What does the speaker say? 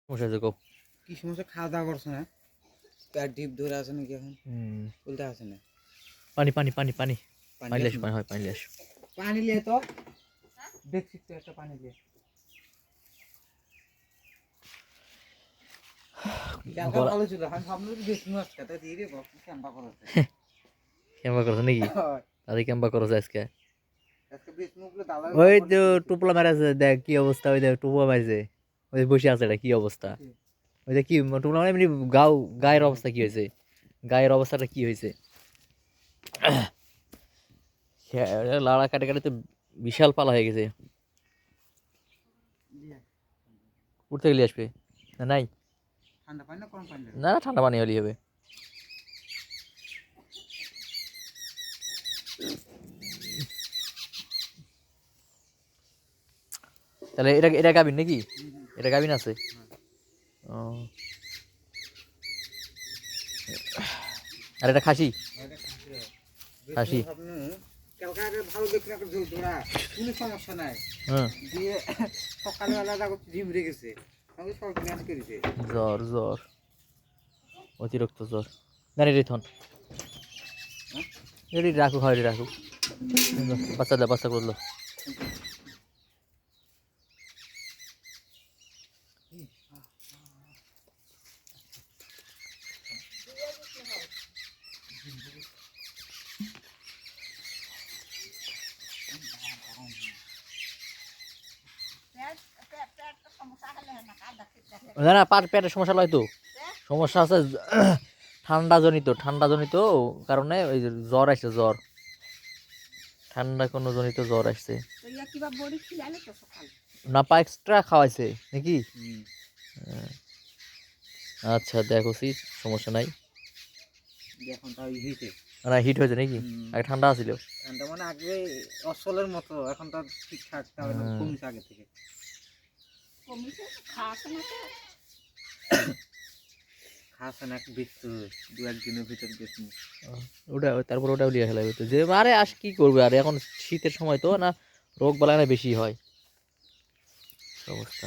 সমস্যা আছে কো কি সমস্যা? খাওয়া দাওয়া করছো না? পেট ডিপ ধরে আছে নাকি এখন? বলতে আছে না? পানি পানি পানি পানি পানি পানি লেস লেস না? পানি হয় পানি লেস পানি লিয়ে তো দেখছি তো একটা পানি লিয়ে ক্যাম্পা ভালো ছিল। আমি ভাবলাম বেশ নষ্ট কথা দিয়ে রে বাপ ক্যাম্পা করেছে। ক্যাম্পা করছ নাকি তাদের ক্যাম্পা করছ আজকে আজকে বেশ মুখলে দাদা ওই তো টুপলা মারাছে দেখ কি অবস্থা ওই দেখ টুপলা মারছে ওই বসে আছে এটা কি অবস্থা ওই যে কি টুপলা মানে এমনি গায়ের অবস্থা কি হয়েছে গায়ের অবস্থাটা কি হয়েছে লাড়া কাটে কাটে তো বিশাল পালা হয়ে গেছে উঠতে গেলে আসবে না নাই ঠান্ডা পানি না গরম পানি? না না ঠান্ডা পানি হলেই হবে তাহলে এটা এটা গাবিন নাকি এটা গাবিন আছে ও আর এটা খাসি খাসি কালকে ভালো দেখলে একটা ঝোল ধরা কোনো সমস্যা নাই হ্যাঁ দিয়ে সকালবেলা দেখো জিম রেখেছে আমাকে সব ম্যাচ করেছে জ্বর জ্বর অতিরিক্ত জ্বর না রে থন রেডি রাখুক হয় রাখুক বাচ্চা দে বাচ্চা করলো না না পেটের সমস্যা লয় তো সমস্যা আছে ঠান্ডা জনিত কারণে ওই যে জ্বর আসছে জ্বর ঠান্ডা কোনো জনিত জ্বর আসছে না পা এক্সট্রা খাওয়াইছে নাকি আচ্ছা দেখো সমস্যা নাই এখন তাও হিটে না হিট হয়েছে নাকি আগে ঠান্ডা আছিল ঠান্ডা মানে আগে অসলের মতো এখন তো ঠিকঠাক তাহলে কমিছে আগে থেকে খাস না বিস্তু দু একদিনের ভিতর গেছি ওটা তারপর ওটাও লিয়ে খেলা হতো যে আরে আস কি করবে আর এখন শীতের সময় তো না রোগ বালাই না বেশি হয় অবস্থা